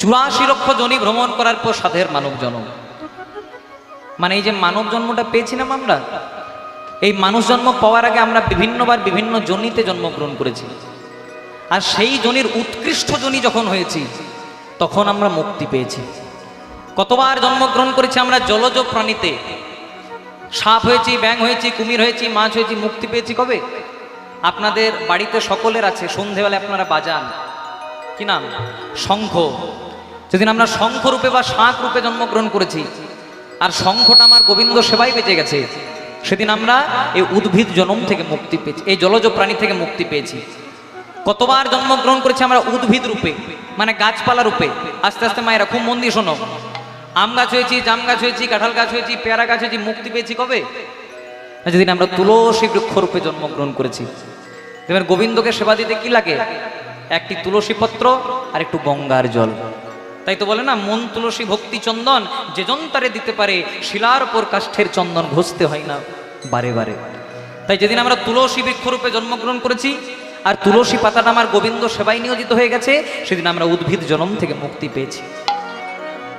84 লক্ষ জনি ভ্রমণ করার পর সাধের মানব জন্ম। মানে এই যে মানব জন্মটা পেয়েছিলাম আমরা, এই মানুষ জন্ম পাওয়ার আগে আমরা বিভিন্নবার বিভিন্ন জনিতে জন্মগ্রহণ করেছি, আর সেই জনির উৎকৃষ্ট জনি যখন হয়েছি তখন আমরা মুক্তি পেয়েছি। কতবার জন্মগ্রহণ করেছি আমরা জলজ প্রাণীতে, সাপ হয়েছি, ব্যাঙ হয়েছি, কুমির হয়েছি, মাছ হয়েছি, মুক্তি পেয়েছি কবে? আপনাদের বাড়িতে সকলের আছে, সন্ধেবেলা আপনারা বাজান, কি নাম? শঙ্খ। যেদিন আমরা শঙ্খ রূপে বা শাঁখ রূপে জন্মগ্রহণ করেছি আর শঙ্খটা আমার গোবিন্দ সেবাই বেঁচে গেছে, সেদিন আমরা এই উদ্ভিদ জন্ম থেকে মুক্তি পেয়েছি, এই জলজ প্রাণী থেকে মুক্তি পেয়েছি। কতবার জন্মগ্রহণ করেছি আমরা উদ্ভিদ রূপে, মানে গাছপালা রূপে। আস্তে আস্তে মায়েরা খুব মন দিয়ে শোনো, আম গাছ হয়েছি, জাম গাছ হয়েছি, কাঁঠাল গাছ হয়েছি, পেয়ারা গাছ হয়েছি, মুক্তি পেয়েছি কবে? যেদিন আমরা তুলসী বৃক্ষ রূপে জন্মগ্রহণ করেছি। দেখবেন গোবিন্দকে সেবা দিতে কি লাগে? একটি তুলসী পত্র আর একটু গঙ্গার জল। তাই তো বলে না, মন তুলসী ভক্তি চন্দন, যে জন তারে দিতে পারে, শিলার উপর কাষ্ঠের চন্দন ঘষতে হয় না বারে বারে। তাই যেদিন আমরা তুলসী বৃক্ষরূপে জন্মগ্রহণ করেছি আর তুলসী পাতাটা আমার গোবিন্দ সেবায় নিয়োজিত হয়ে গেছে, সেদিন আমরা উদ্ভিদ জন্ম থেকে মুক্তি পেয়েছি।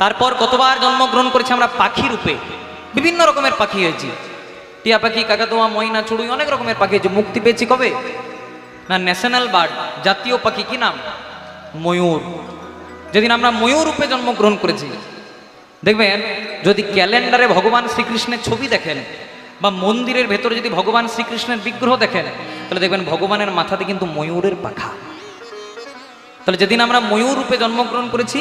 তারপর কতবার জন্মগ্রহণ করেছি আমরা পাখি রূপে, বিভিন্ন রকমের পাখি হয়েছি, টিয়া পাখি, কাকাতুয়া, ময়না, চড়ুই, অনেক রকমের পাখি হয়েছে, মুক্তি পেয়েছি কবে? না, ন্যাশনাল বার্ড, জাতীয় পাখি, কি নাম? ময়ূর। যেদিন আমরা ময়ূর রূপে জন্মগ্রহণ করেছি, দেখবেন যদি ক্যালেন্ডারে ভগবান শ্রীকৃষ্ণের ছবি দেখেন বা মন্দিরের ভেতরে যদি ভগবান শ্রীকৃষ্ণের বিগ্রহ দেখেন, তাহলে দেখবেন ভগবানের মাথাতে কিন্তু ময়ূরের পাখা। তাহলে যেদিন আমরা ময়ূর রূপে জন্মগ্রহণ করেছি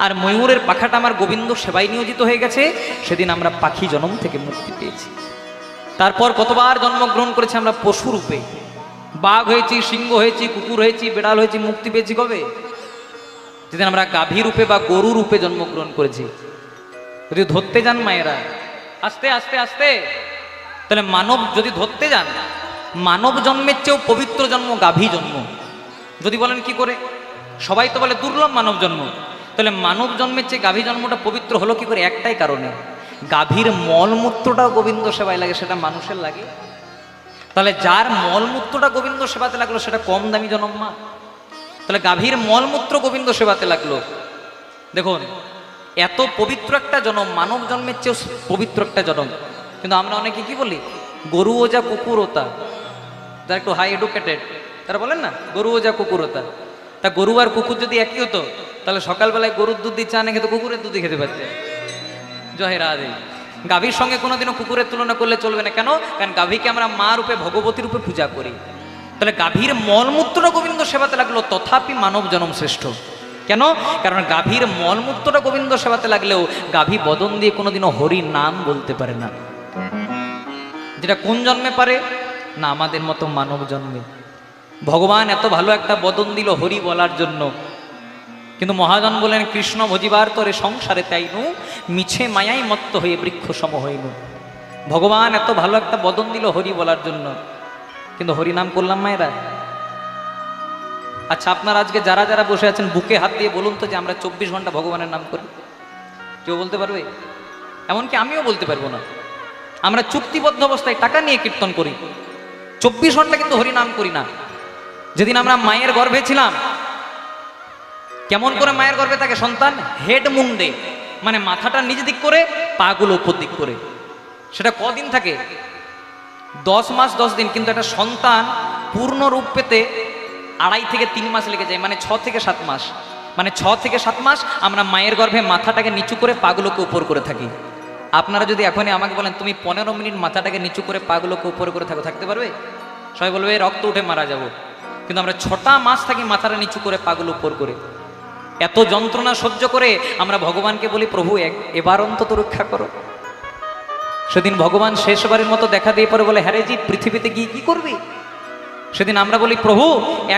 আর ময়ূরের পাখাটা আমার গোবিন্দ সেবায় নিয়োজিত হয়ে গেছে, সেদিন আমরা পাখি জন্ম থেকে মুক্তি পেয়েছি। তারপর কতবার জন্মগ্রহণ করেছি আমরা পশু রূপে, বাঘ হয়েছি, সিংহ হয়েছি, কুকুর হয়েছি, বেড়াল হয়েছি, মুক্তি পেয়েছি কবে? যেদিন আমরা গাভী রূপে বা গরু রূপে জন্মগ্রহণ করেছি। যদি ধরতে যান মায়েরা, আস্তে আস্তে আস্তে, তাহলে মানব যদি ধরতে যান, মানব জন্মের চেয়েও পবিত্র জন্ম গাভী জন্ম। যদি বলেন কি করে? সবাই তো বলে দুর্লভ মানব জন্ম, তাহলে মানব জন্মের চেয়ে গাভী জন্মটা পবিত্র হলো কি করে? একটাই কারণে, গাভীর মলমূত্রটাও গোবিন্দ সেবায় লাগে, সেটা মানুষের লাগে। তাহলে যার মলমূত্রটা গোবিন্দ সেবাতে লাগলো সেটা কম দামি জনম মা? তাহলে গাভীর মলমূত্র গোবিন্দ সেবাতে লাগলো। দেখুন, এত পবিত্র একটা জনম, মানব জন্মের চেয়েও পবিত্র একটা জনম, কিন্তু আমরা অনেকে কি বলি? গরু ও যা কুকুর ওতা। যারা একটু হাই এডুকেটেড তারা বলেন না গরু ও যা কুকুর ওতা। তা গরু আর কুকুর যদি একই হতো, তাহলে সকালবেলায় গরুর দুধ দিয়ে চা না খেতে কুকুরের দুধই খেতে পারছে। জয় রাধে। গাভীর সঙ্গে কোনোদিনও কুকুরের তুলনা করলে চলবে না। কেন? কারণ গাভীকে আমরা মা রূপে, ভগবতী রূপে পূজা করি। তাহলে গাভীর মলমূত্রটা গোবিন্দ সেবাতে লাগলো, তথাপি মানব জনম শ্রেষ্ঠ। কেন? কারণ গাভীর মলমূত্রটা গোবিন্দ সেবাতে লাগলেও গাভী বদন দিয়ে কোনোদিনও হরি নাম বলতে পারে না। যেটা কোন জন্মে পারে? না, আমাদের মতো মানব জন্মে। ভগবান এত ভালো একটা বদন দিল হরি বলার জন্য, কিন্তু মহাজন বলেন কৃষ্ণ ভজিবার তরে সংসারে তাইনু, মিছে মায়াই মত্ত হয়ে বৃক্ষ সম হইনু। ভগবান এত ভালো একটা বদন দিল হরি বলার জন্য, কিন্তু হরি নাম করলাম মায়েরা। আচ্ছা, আপনারা আজকে যারা যারা বসে আছেন বুকে হাত দিয়ে বলুন তো যে আমরা 24 ঘন্টা ভগবানের নাম করি? কেউ বলতে পারবে? এমনকি আমিও বলতে পারবো না। আমরা চুক্তিবদ্ধ অবস্থায় টাকা নিয়ে কীর্তন করি, 24 ঘন্টা কিন্তু হরি নাম করি না। যেদিন আমরা মায়ের গর্ভে ছিলাম, কেমন করে মায়ের গর্ভে থাকে সন্তান? হেড মুন্ডে, মানে মাথাটা নিজ দিক করে, পাগুলো উপর দিক করে। সেটা কদিন থাকে? 10 মাস 10 দিন। কিন্তু একটা সন্তান পূর্ণ রূপ পেতে 2.5 থেকে 3 মাস লেগে যায়, মানে 6 থেকে 7 মাস। মানে 6 থেকে 7 মাস আমরা মায়ের গর্ভে মাথাটাকে নিচু করে পাগুলোকে উপর করে থাকি। আপনারা যদি এখনই আমাকে বলেন তুমি 15 মিনিট মাথাটাকে নিচু করে পাগুলোকে উপর করে থাকো, থাকতে পারবে? সবাই বলবে রক্ত উঠে মারা যাব। কিন্তু আমরা 6টা মাস থাকি মাথাটা নিচু করে পাগুলো উপর করে। এত যন্ত্রণা সহ্য করে আমরা ভগবানকে বলি প্রভু এবার অন্তত রক্ষা করো। সেদিন ভগবান শেষবারের মতো দেখা দিয়ে পরে বলে হ্যাঁ রে জি, পৃথিবীতে গিয়ে কি করবি? সেদিন আমরা বলি প্রভু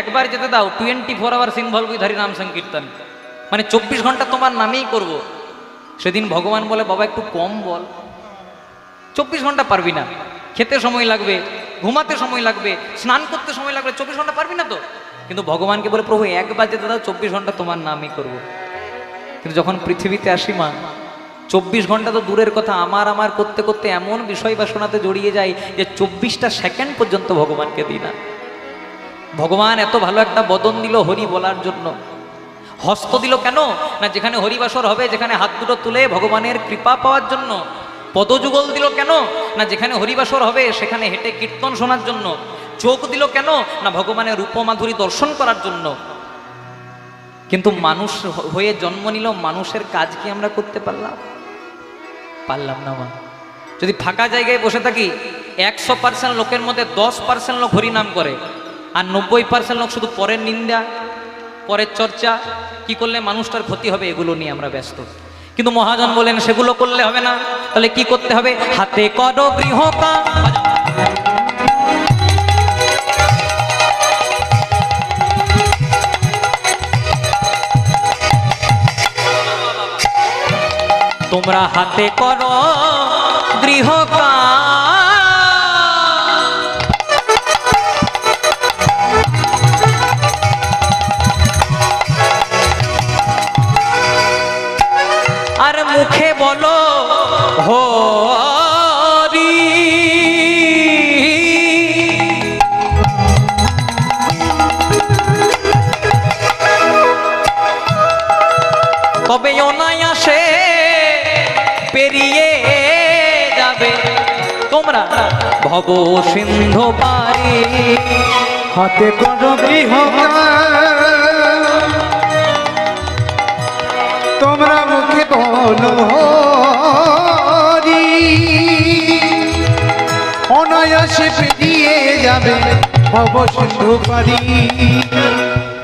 একবার যেতে দাও, 24 আওয়ার্স ইনভলভ উইথ হরি নাম সংকীর্তন, মানে 24 ঘন্টা তোমার নামেই করব। সেদিন ভগবান বলে বাবা একটু কম বল, 24 ঘন্টা পারবি না, খেতে সময় লাগবে, ঘুমাতে সময় লাগবে, স্নান করতে সময় লাগবে, 24 ঘন্টা পারবি না তো। কিন্তু ভগবানকে বলে প্রভু একবার যেতে দাও, 24 ঘন্টা তোমার নামই করব। কিন্তু যখন পৃথিবীতে আসি মা, 24 ঘন্টা তো দূরের কথা, আমার করতে করতে এমন বিষয় বাসনাতে জড়িয়ে যায় যে 24টা সেকেন্ড পর্যন্ত ভগবানকে দিই না। ভগবান এত ভালো একটা বদন দিল হরি বলার জন্য। হস্ত দিল কেন না যেখানে হরিবাসর হবে, যেখানে হাত দুটো তুলে ভগবানের কৃপা পাওয়ার জন্য। পদযুগল দিল কেন না যেখানে হরিবাসর হবে সেখানে হেঁটে কীর্তন শোনার জন্য। চোখ দিল কেন না ভগবানের রূপমাধুরী দর্শন করার জন্য। কিন্তু মানুষ হয়ে জন্ম নিল, মানুষের কাজ কি আমরা করতে পারলাম না মা। যদি ফাঁকা জায়গায় বসে থাকি 100% লোকের মধ্যে 10% লোক হরিনাম করে, আর 90% লোক শুধু পরের নিন্দা, পরের চর্চা, কি করলে মানুষটার ক্ষতি হবে এগুলো নিয়ে আমরা ব্যস্ত। কিন্তু মহাজন বলেন সেগুলো করলে হবে না, তাহলে কি করতে হবে? হাতে করো গৃহকাম। তোমরা হাতে করো গৃহকাম, আর মুখে বলো হরি। তবে অনায়াসে পেরিয়ে যাবে তোমরা ভব সিন্ধু পারি। হাতে করো গৃহকাম, তোমরা মুখে বলো হরি। অনায়াসে পেরিয়ে যাবে ভব সিন্ধু পারি।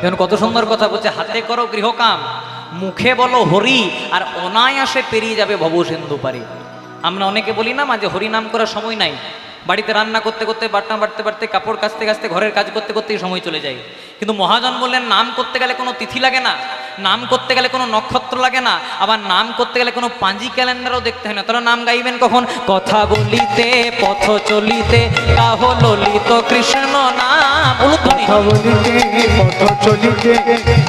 যেন কত সুন্দর কথা বলছে, হাতে করো গৃহকাম, মুখে বলো হরি, আর অনায়াসে পেরিয়ে যাবে ভব সিন্ধু পারি। আমরা অনেকে বলি না মাঝে হরি নাম করার সময় নাই, বাড়িতে রান্না করতে করতে, বাটনা বাটতে বাটতে, কাপড় কাচতে কাচতে, ঘরের কাজ করতে করতেই সময় চলে যায়। কিন্তু মহাজন বললেন নাম করতে গেলে কোনো তিথি লাগে না, নাম করতে গেলে কোনো নক্ষত্র লাগে না, আবার নাম করতে গেলে কোনো পাঁজি ক্যালেন্ডারও দেখতে হয় না। তারা নাম গাইবেন কখন? কথা বলিতে পথ চলিতে কাহ ললিত কৃষ্ণ নাম। কথা বলিতে পথ চলিতে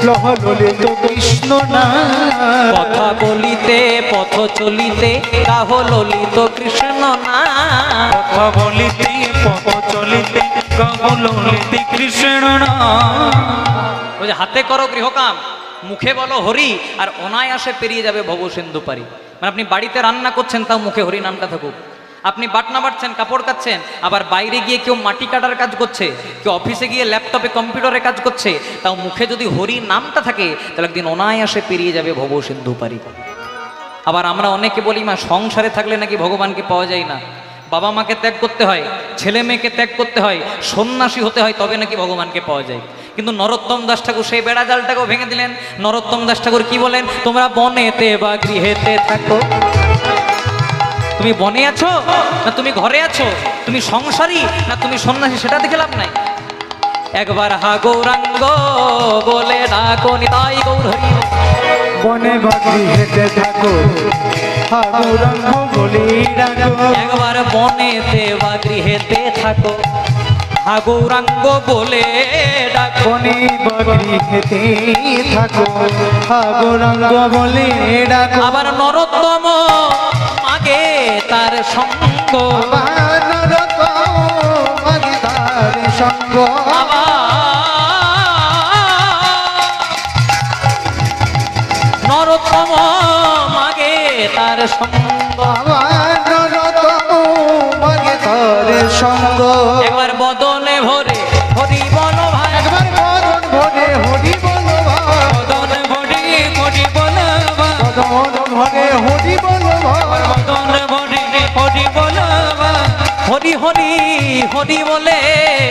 লহ ললিত কৃষ্ণ নাম। কথা বলিতে পথ চলিতে কাহ ললিত কৃষ্ণ নাম। কথা বলিতে পথ চলিতে কাহ ললিত কৃষ্ণ নাম। ওই যে হাতে করো গৃহকাম, মুখে বলো হরি, আর অনায়াসে পেরিয়ে যাবে ভব সিন্ধু পারি। মানে আপনি বাড়িতে রান্না করছেন তাও মুখে হরি নামটা থাকুক, আপনি বাটনা বাটছেন, কাপড় কাচ্ছেন, আবার বাইরে গিয়ে কেউ মাটি কাটার কাজ করছে, কেউ অফিসে গিয়ে ল্যাপটপে কম্পিউটারে কাজ করছে, তাও মুখে যদি হরি নামটা থাকে তাহলে একদিন অনায়াসে পেরিয়ে যাবে ভব সিন্ধু পারি। আবার আমরা অনেকে বলি মা সংসারে থাকলে নাকি ভগবানকে পাওয়া যায় না, বাবা মাকে ত্যাগ করতে হয়, ছেলে মেয়েকে ত্যাগ করতে হয়, সন্ন্যাসী হতে হয়, তবে নাকি ভগবানকে পাওয়া যায়। কিন্তু নরোত্তম দাস ঠাকুর সেই বেড়া জালটাকেও ভেঙে দিলেন। নরোত্তম দাস ঠাকুর কি বলেন? তোমরা বনেতে বা গৃহেতে থাকো। তুমি বনে আছো না তুমি ঘরে আছো, তুমি সংসারী না তুমি সন্ন্যাসী, সেটা দেখে লাভ নাই। একবার হা গৌরাঙ্গ বলে ডাকো নিতাই গৌর হরি। বনে বা গৃহেতে থাকো, হা গৌরাঙ্গ বলে ডাকো। একবার বনেতে বা গৃহেতে থাকো, হা গৌরাঙ্গ বলে ডাকো। বনে বা গৃহেতে থাকো, হা গৌরাঙ্গ বলে ডাকো। আবার নরোত্তম মাগে তার সঙ্গ, আবার নরোত্তম মাগে তার সঙ্গ। নরোত্তম মাগে তার সঙ্গ। আবার নরোত্তম মাগে তার সঙ্গ। একবার বদনে ভরে হরি বল ভাই, একবার বদন ভরে হরি বল ভাই। বদনে ভরে হরি বল ভাই, বদন ভরে হরি বল ভাই। বদনে ভরে হরি বল ভাই। হরি হরি হরি বলে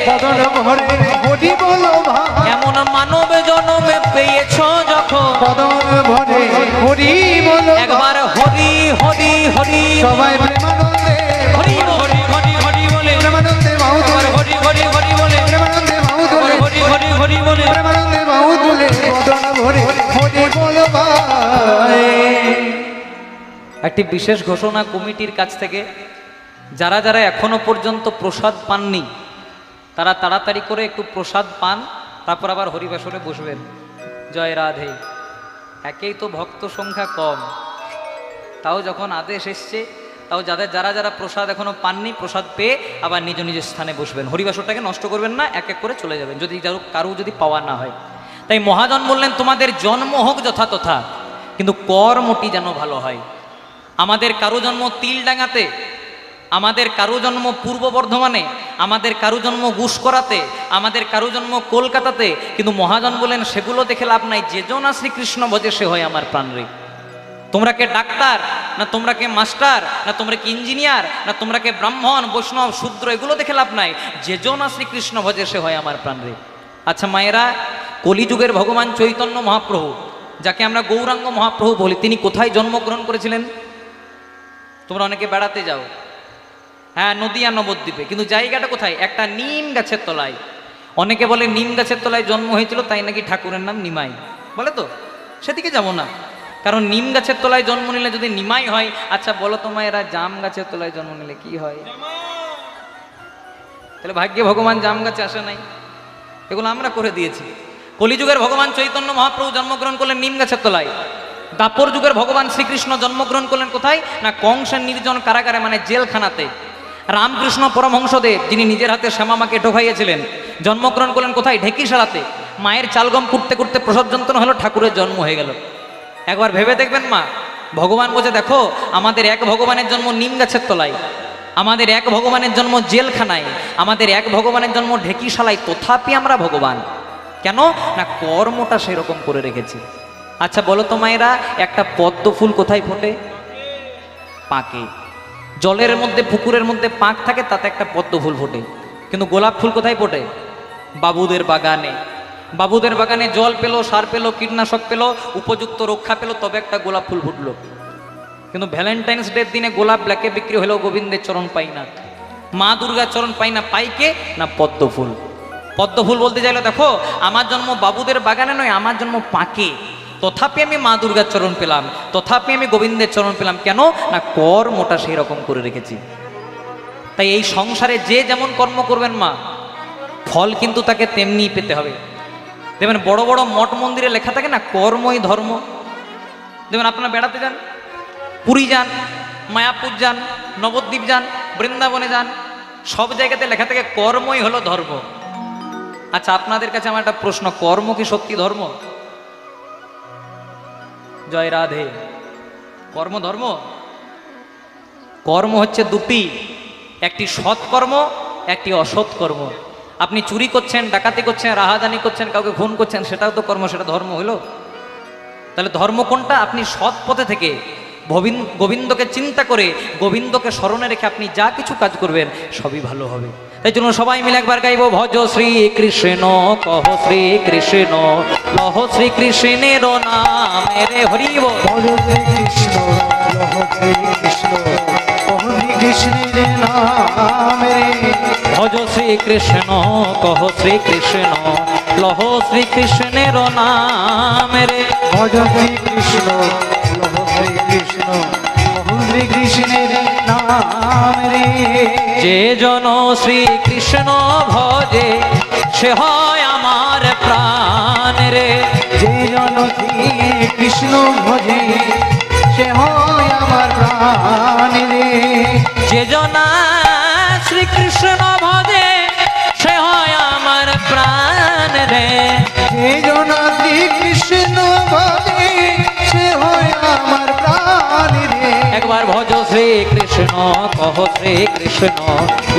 বদন ভরে হরি বল ভাই। এমন মানব জন্মে পেয়েছ যখন, বদন ভরে হরি বল ভাই। একবার হরি হরি হরি সবাই প্রেমানন্দে হরি হরি হরি হরি বলে, প্রেমানন্দে বাহু একবার তুলে, হরি হরি হরি বলে, প্রেমানন্দে বাহু একবার তুলে, হরি হরি হরি বলে। প্রেমানন্দে বাহু তুলে বদন ভরে হরি বল ভাই। একটি বিশেষ ঘোষণা কমিটির কাছ থেকে, যারা যারা এখনো পর্যন্ত প্রসাদ পাননি তারা তাড়াতাড়ি করে একটু প্রসাদ পান, তারপর আবার হরিবাসরে বসবেন। জয় রাধে। একেই তো ভক্ত সংখ্যা কম, তাও যখন আদেশ এসছে, তাও যারা যারা প্রসাদ এখনো পাননি প্রসাদ পেয়ে আবার নিজ নিজ স্থানে বসবেন। হরিবাসরটাকে নষ্ট করবেন না, এক এক করে চলে যাবেন যদি কারো যদি পাওয়া না হয়। তাই মহাজন বললেন তোমাদের জন্ম হোক যথাতথা, কিন্তু কর্মটি যেন ভালো হয়। আমাদের কারো জন্ম তিলডাঙ্গাতে, আমাদের কারো জন্ম পূর্ব বর্ধমানে, আমাদের কারো জন্ম গুসকরাতে, আমাদের কারো জন্ম কলকাতাতে, কিন্তু মহাজন বলেন সেগুলো দেখে লাভ নাই, যে জন শ্রীকৃষ্ণ ভজে সে হয় আমার প্রাণরে। তোমরা কে ডাক্তার, না তোমরা কে মাস্টার, না তোমরা কি ইঞ্জিনিয়ার, না তোমরা কে ব্রাহ্মণ বৈষ্ণব শূদ্র, এগুলো দেখে লাভ নাই, যে জন শ্রীকৃষ্ণ ভজে সে হয় আমার প্রাণরে। আচ্ছা মায়েরা, কলিযুগের ভগবান চৈতন্য মহাপ্রভু, যাকে আমরা গৌরাঙ্গ মহাপ্রভু বলি, তিনি কোথায় জন্মগ্রহণ করেছিলেন? তোমরা অনেকে বেড়াতে যাও, হ্যাঁ নদিয়া নবদ্বীপে, কিন্তু জায়গাটা কোথায়? একটা নিম গাছের তলায়। অনেকে বলে নিম গাছের তলায় জন্ম হয়েছিল, তাই নাকি ঠাকুরের নাম নিমাই, বলে তো সেদিকে যাব না, কারণ নিম গাছের তলায় জন্ম নিলে যদি নিমাই হয়, আচ্ছা বলো তো মায়েরা, জাম গাছের তলায় জন্ম নিলে কি হয়? তাহলে ভাগ্যে ভগবান জাম গাছে আসে নাই, এগুলো আমরা করে দিয়েছি। কলিযুগের ভগবান চৈতন্য মহাপ্রভু জন্মগ্রহণ করলেন নিম গাছের তলায়। দাপর যুগের ভগবান শ্রীকৃষ্ণ জন্মগ্রহণ করলেন কোথায়? না কংসের নির্জন কারাগারে, মানে জেলখানাতে। রামকৃষ্ণ পরমহংসদেব, যিনি নিজের হাতে শ্যামামাকে ঢোকাইয়েছিলেন, জন্মগ্রহণ করলেন কোথায়? ঢেকিশালাতে। মায়ের চালগম করতে করতে প্রসব যন্ত্রণা হলো, ঠাকুরের জন্ম হয়ে গেল। একবার ভেবে দেখবেন মা, ভগবান বলছে দেখো আমাদের এক ভগবানের জন্ম নিম গাছের তলায়, আমাদের এক ভগবানের জন্ম জেলখানায়, আমাদের এক ভগবানের জন্ম ঢেকিশালায়, তথাপি আমরা ভগবান। কেন না কর্মটা সেরকম করে রেখেছি। আচ্ছা বলো তো মায়েরা, একটা পদ্ম ফুল কোথায় ফোটে? পাকে। জলের মধ্যে, পুকুরের মধ্যে পাক থাকে, তাতে একটা পদ্ম ফুল ফোটে। কিন্তু গোলাপ ফুল কোথায় ফোটে? বাবুদের বাগানে। বাবুদের বাগানে জল পেলো, সার পেলো, কীটনাশক পেলো, উপযুক্ত রক্ষা পেলো, তবে একটা গোলাপ ফুল ফুটলো। কিন্তু ভ্যালেন্টাইন্স ডের দিনে গোলাপ ব্ল্যাকে বিক্রি হলেও গোবিন্দের চরণ পাই না, মা দুর্গার চরণ পাই না, পাইকে না পদ্ম ফুল। পদ্ম ফুল বলতে চাইলে দেখো আমার জন্ম বাবুদের বাগানে নয়, আমার জন্ম পাকে, তথাপি আমি মা দুর্গার চরণ পেলাম, তথাপি আমি গোবিন্দের চরণ পেলাম। কেন না কর্মটা সেই রকম করে রেখেছি। তাই এই সংসারে যে যেমন কর্ম করবেন মা, ফল কিন্তু তাকে তেমনি পেতে হবে। দেখবেন বড় বড় মঠ মন্দিরে লেখা থাকে না, কর্মই ধর্ম। দেখবেন আপনারা বেড়াতে যান, পুরী যান, মায়াপুর যান, নবদ্বীপ যান, বৃন্দাবনে যান, সব জায়গাতে লেখা থাকে কর্মই হলো ধর্ম। আচ্ছা আপনাদের কাছে আমার একটা প্রশ্ন, কর্ম কি সত্যি ধর্ম? জয় রাধে। কর্ম ধর্ম? কর্ম হচ্ছে দুটি, একটি সৎকর্ম, একটি অসৎ কর্ম। আপনি চুরি করছেন, ডাকাতি করছেন, রাহাজানি করছেন, কাউকে খুন করছেন, সেটাও তো কর্ম, সেটা ধর্ম হইল? তাহলে ধর্ম কোনটা? আপনি সৎ পথে থেকে গোবিন্দকে চিন্তা করে, গোবিন্দকে স্মরণে রেখে আপনি যা কিছু কাজ করবেন সবই ভালো হবে। তাই জন্য সবাই মিলে একবার গাইব, ভজ শ্রী কৃষ্ণ কহ শ্রী কৃষ্ণ, লহ শ্রী কৃষ্ণের নামে রে হরিব। ভজ শ্রী কৃষ্ণ, লহ শ্রী কৃষ্ণ, কহ শ্রী কৃষ্ণের নামে রে। ভজ শ্রী কৃষ্ণ কহ শ্রী কৃষ্ণ, লহ শ্রী কৃষ্ণের নামে রে। ভজ শ্রী কৃষ্ণ, লহ শ্রী কৃষ্ণ, কহ শ্রী কৃষ্ণের নামে রে। যে জন শ্রীকৃষ্ণ ভজে সে হয় আমার প্রাণ রে। যে জন শ্রী কৃষ্ণ ভজে সে হয় আমার প্রাণ রে। যে জন শ্রীকৃষ্ণ ভজে সে হয় আমার প্রাণ রে। যে জন শ্রী কৃষ্ণ ভজে সে হয় আমার প্রাণ রে। একবার ভজ শ্রীকৃষ্ণ কহ শ্রীকৃষ্ণ,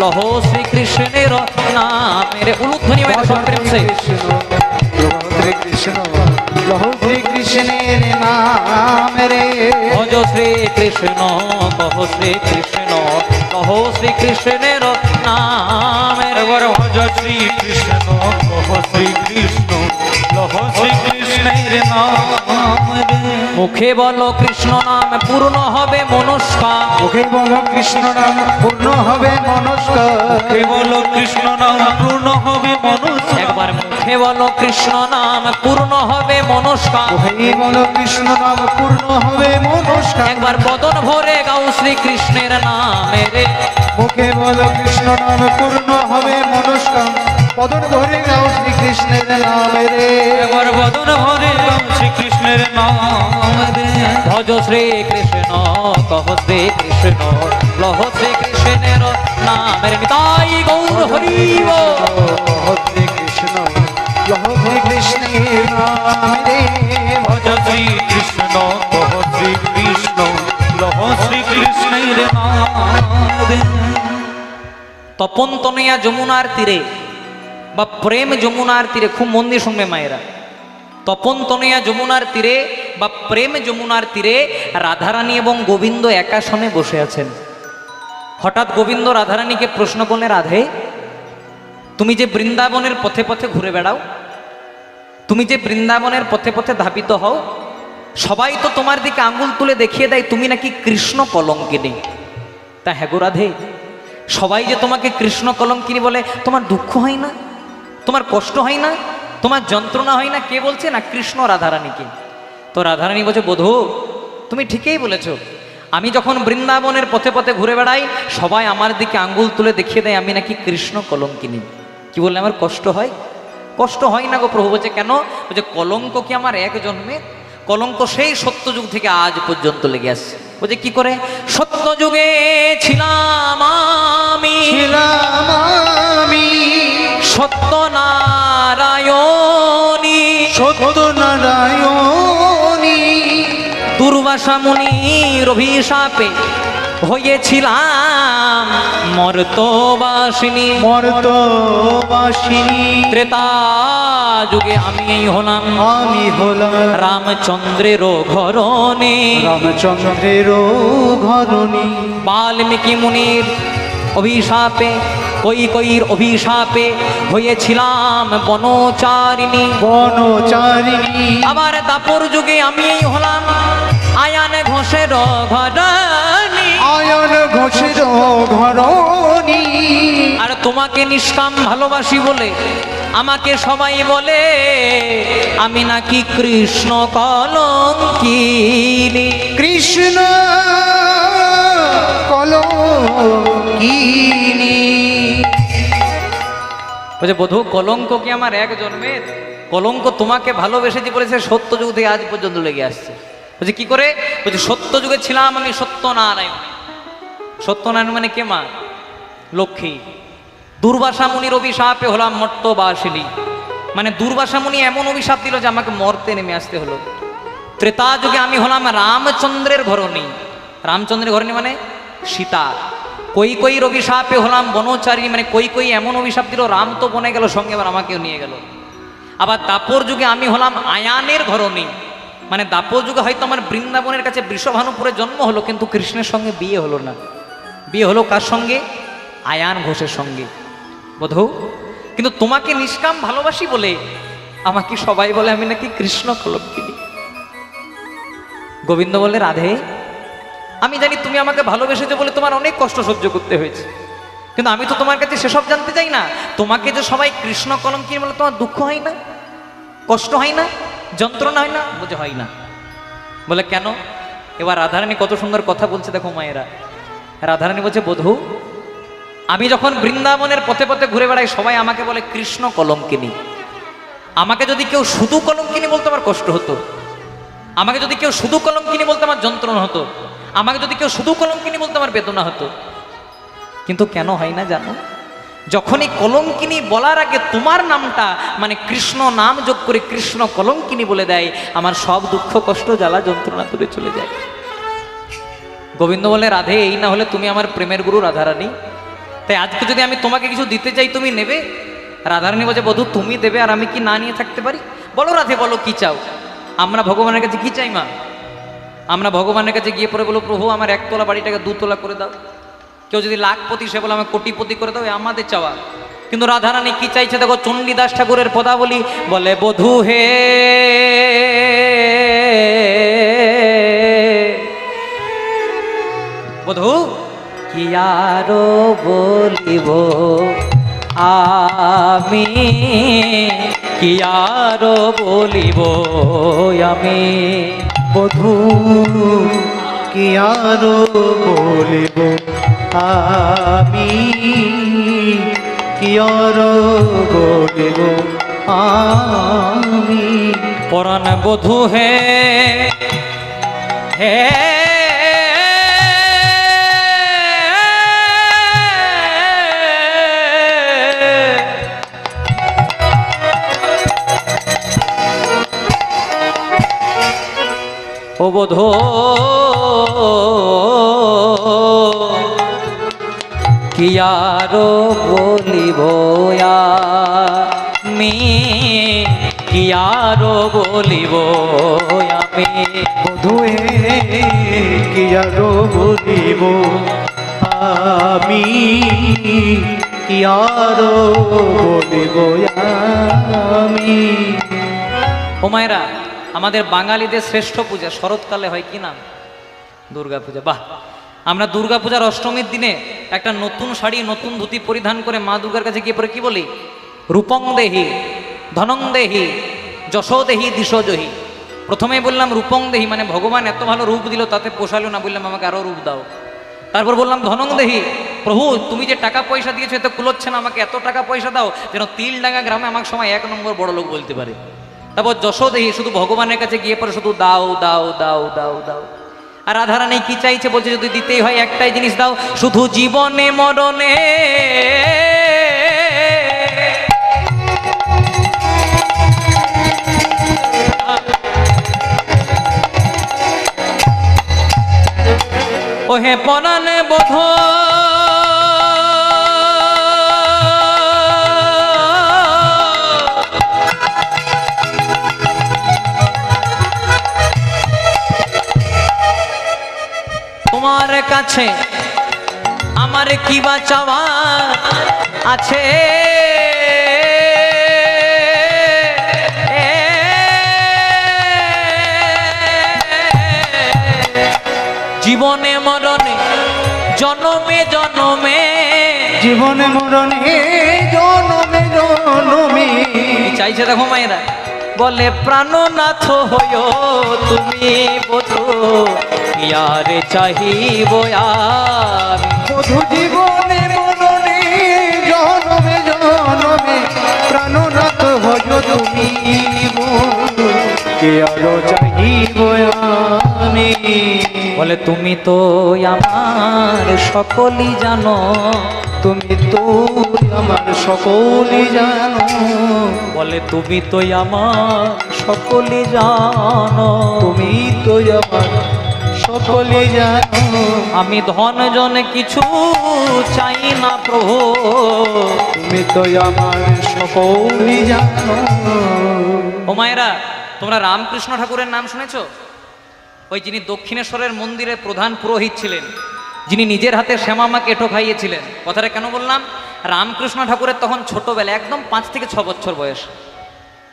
লহ শ্রীকৃষ্ণের নামের উলুধ্বনি হয় সব প্রেম সে। শ্রী কৃষ্ণ, লহ শ্রী কৃষ্ণের নাম রে। ভজ শ্রীকৃষ্ণ কহ শ্রীকৃষ্ণ, লহ শ্রীকৃষ্ণের নামের। একবার ভজ শ্রী কৃষ্ণ কহ শ্রী কৃষ্ণ, লহ শ্রী কৃষ্ণের নাম রে। মুখে বলো কৃষ্ণ নাম পূর্ণ হবে মনস্কাম। মুখে বলো কৃষ্ণ নাম পূর্ণ হবে মনস্কার। মুখে বলো কৃষ্ণ নাম পূর্ণ হবে মনস্কার। একবার মুখে বলো কৃষ্ণ নাম পূর্ণ হবে মনস্কাম। মুখে বলো কৃষ্ণ নাম পূর্ণ হবে মনস্কার। একবার বদন ভরে গাও শ্রীকৃষ্ণের নামে রে। মুখে বলো কৃষ্ণ নাম পূর্ণ হবে মনস্কার। বদন ভরে গাও শ্রীকৃষ্ণের নামে রে। একবার বদন ভরে গাও শ্রীকৃষ্ণের নাম রে। ভজ শ্রীকৃষ্ণ কহ শ্রীকৃষ্ণ, লহ শ্রীকৃষ্ণের নামের। নিতাই গৌর হরিব। শ্রী কৃষ্ণ, লহ শ্রী কৃষ্ণের নাম রাম রে ভজ শ্রী কৃষ্ণ কহ শ্রী কৃষ্ণ লহ শ্রী কৃষ্ণের নাম। তপন তনয়া যমুনার তীরে বা প্রেম যমুনার তীরে, খুব মন দিয়ে শুনবে মায়েরা, তপন তনয়া যমুনার তীরে বা প্রেম যমুনার তীরে রাধারানী এবং গোবিন্দ একাসনে বসে আছেন। হঠাৎ গোবিন্দ রাধারানীকে প্রশ্ন করলেন, রাধে তুমি যে বৃন্দাবনের পথে পথে ঘুরে বেড়াও, তুমি যে বৃন্দাবনের পথে পথে ধাবিত হও, সবাই তো তোমার দিকে আঙ্গুল তুলে দেখিয়ে দেয় তুমি নাকি কৃষ্ণ কলঙ্কিনী। তা হ্যাঁ গো রাধে, সবাই যে তোমাকে কৃষ্ণ কলঙ্কিনী বলে, তোমার দুঃখ হয় না, তোমার কষ্ট হয় না, তোমার যন্ত্রণা হয় না? কে বলছে? না কৃষ্ণ রাধারানীকে। তো রাধারানী বলছে, বধূ তুমি ঠিকই বলেছ, আমি যখন বৃন্দাবনের পথে পথে ঘুরে বেড়াই সবাই আমার দিকে আঙ্গুল তুলে দেখিয়ে দেয় আমি নাকি কৃষ্ণ কলঙ্কিনী। কি বললে আমার কষ্ট হয়? কষ্ট হয় না গো প্রভু। বলছে কেন? বলছে কলঙ্ক কি আমার এক জন্মে? কলঙ্ক সেই সত্যযুগ থেকে আজ পর্যন্ত লেগে আসছে। বলছে কি করে? সত্যযুগে ছিলাম আমি, ছিলাম আমি সত্যনারায়ণী, সত্যনারায়ণী, দুর্বাসা মুনির অভিশাপে হয়েছিলাম মর্তবাসিনী, মর্তবাসিনী, ত্রেতা যুগে আমি হলাম আমি হলাম রামচন্দ্রের ঘরণে, রামচন্দ্রের ঘরণী, বাল্মীকি মুনির অভিশাপে, কৈকেয়ীর অভিশাপে হয়েছিলাম বনচারিণী, বনচারিণী, আবার দাপর যুগে আমি হলাম আয়ান ঘোষের ঘরানি। আয়ন ঘোষের ঘরণী, আর তোমাকে নিষ্কাম ভালোবাসি বলে আমাকে সবাই বলে আমি নাকি কৃষ্ণ কলঙ্কিনী। কৃষ্ণ কলঙ্কিনী। বলছে বধূ কলঙ্ক কি আমার এক জন্মের? কলঙ্ক তোমাকে ভালোবেসেছি বলেছে সত্য যুগ থেকে আজ পর্যন্ত লেগে আসছে। বলছে কি করে? বলছে সত্য যুগে ছিলাম আমি সত্যনারায়ণ। সত্যনারায়ণ মানে কে মা? লক্ষ্মী। দুর্বাসা মুনির অভিশাপে হলাম মর্তবাসিনী, মানে দুর্বাসা মুনি এমন অভিশাপ দিল যে আমাকে মরতে নেমে আসতে হলো। ত্রেতা যুগে আমি হলাম রামচন্দ্রের ঘরণী। রামচন্দ্রের ঘরণী মানে সীতা। কৈকেয়ীর অভিশাপে হলাম বনচারিণী, মানে কৈকেয়ী এমন অভিশাপ দিল রাম তো বনে গেল, সঙ্গে আবার আমাকেও নিয়ে গেল। আবার দাপর যুগে আমি হলাম আয়ানের ঘরণী, মানে দাপর যুগে হয়তো আমার বৃন্দাবনের কাছে বৃষভানুপুরে জন্ম হলো কিন্তু কৃষ্ণের সঙ্গে বিয়ে হলো না। বিয়ে হলো কার সঙ্গে? আয়ান ঘোষের সঙ্গে। বধূ কিন্তু তোমাকে নিষ্কাম ভালোবাসি বলে আমাকে সবাই বলে আমি নাকি কৃষ্ণ কলঙ্কিনী। গোবিন্দ বলে রাধে আমি জানি তুমি আমাকে ভালোবেসেছো বলে তোমার অনেক কষ্ট সহ্য করতে হয়েছে, কিন্তু আমি তো তোমার কাছে সেসব জানতে চাই না। তোমাকে যে সবাই কৃষ্ণ কলঙ্কিনী বলে তোমার দুঃখ হয় না, কষ্ট হয় না, যন্ত্রণা হয় না? বুঝে হয় না। বলে কেন? এবার রাধারানী কত সুন্দর কথা বলছে দেখো মায়েরা। রাধারানী বলছে বধূ আমি যখন বৃন্দাবনের পথে পথে ঘুরে বেড়াই সবাই আমাকে বলে কৃষ্ণ কলঙ্কিনী। আমাকে যদি কেউ শুধু কলঙ্কিনী বলতো আমার কষ্ট হতো, আমাকে যদি কেউ শুধু কলঙ্কিনী বলতো আমার যন্ত্রণা হতো, আমাকে যদি কেউ শুধু কলঙ্কিনী বলতো আমার বেদনা হতো। কিন্তু কেন হয় না জানো? যখনই কলঙ্কিনী বলার আগে তোমার নামটা মানে কৃষ্ণ নাম যোগ করে কৃষ্ণ কলঙ্কিনী বলে দেয়, আমার সব দুঃখ কষ্ট জ্বালা যন্ত্রণা দূরে চলে যায়। গোবিন্দ বলে রাধে এই না হলে তুমি আমার প্রেমের গুরু রাধারানী, তাই আজকে যদি আমি তোমাকে কিছু দিতে চাই তুমি নেবে? রাধারানী বলছে বধূ তুমি দেবে আর আমি কি না নিয়ে থাকতে পারি? বলো রাধে বলো কি চাও? আমরা ভগবানের কাছে কি চাই মা? আমরা ভগবানের কাছে গিয়ে পরে বলো প্রভু আমার একতলা বাড়িটাকে দুতলা করে দাও। কেউ যদি লাখপতি সে বলে আমার কোটিপতি করে দাও, আমাদের চাওয়া। কিন্তু রাধারানী কি চাইছে দেখো, চণ্ডীদাস ঠাকুরের পদাবলী বলে বধূ হে বধূ কি আরো বলিব আমি, কি আরো বলিব আমি, বধূ কি আরো বলিব আমি, কি আরো বলিব আমি। পরাণ বধূ হে হে ও বোধ কি আরো বলিব আমি, কি আরো বলিব আমি, বধুয়ে কি আরো বলিব আমি, কি আরো বলিব আমি। ও মায়েরা, আমাদের বাঙালিদের শ্রেষ্ঠ পূজা শরৎকালে হয় কি নাম? দুর্গা পূজা। বাহ, আমরা দুর্গা পূজার অষ্টমীর দিনে একটা নতুন শাড়ি নতুন ধুতি পরিধান করে মা দুর্গার কাছে গিয়ে পরে কি বলি? রূপং দেহি, ধনং দেহি, যশো দেহি, দিশো জহি। প্রথমেই বললাম রূপং দেহি, মানে ভগবান এত ভালো রূপ দিল তাতে পোষালো না, বললাম আমাকে আরো রূপ দাও। তারপর বললাম ধনং দেহি, প্রভু তুমি যে টাকা পয়সা দিয়েছো এতে কুলোচ্ছে না, আমাকে এত টাকা পয়সা দাও যেন তিলডাঙ্গা গ্রামে আমার সময় 1 নম্বর বড় লোক বলতে পারে। তারপর যশো দেহি, শুধু ভগবানের কাছে গিয়ে পরে শুধু দাও দাও দাও দাও দাও। আর রাধারানী কি চাইছে? বলছে যদি দিতেই হয় একটাই জিনিস দাও, শুধু জীবনে মরণে ওহে পরাণে বোধ তোমার কাছে আমার কি বা চাওয়া আছে, জীবনে মরণে জনমে জনমে, জীবনে মরণে জনমে জনমে। কি চাইছে দেখো মায়েরা, বলে প্রাণনাথ হইও তুমি বধূ, ইয়ারে চাহিব আমি। বধু জীবনে মরণে জনমে জনমে, প্রাণনাথ ভজ তুমি কে আরো চাহিব আমি। বলে তুমি তো আমার সকলই জানো, তুমি তো আমার সকলই জানো, বলে তুমি তো আমার সকলই জানো, তুমি তো আমার সকলই জানো। আমি ধন জন কিছু চাই না প্রভু, তুমি তো আমার সকলই জানো। ও মায়েরা, তোমরা রামকৃষ্ণ ঠাকুরের নাম শুনেছো? ওই যিনি দক্ষিণেশ্বরের মন্দিরে প্রধান পুরোহিত ছিলেন, যিনি নিজের হাতে শ্যামামাকে এঁটো খাইয়েছিলেন। কথাটা কেন বললাম? রামকৃষ্ণ ঠাকুরের তখন ছোটবেলা, একদম 5 থেকে 6 বছর বয়স।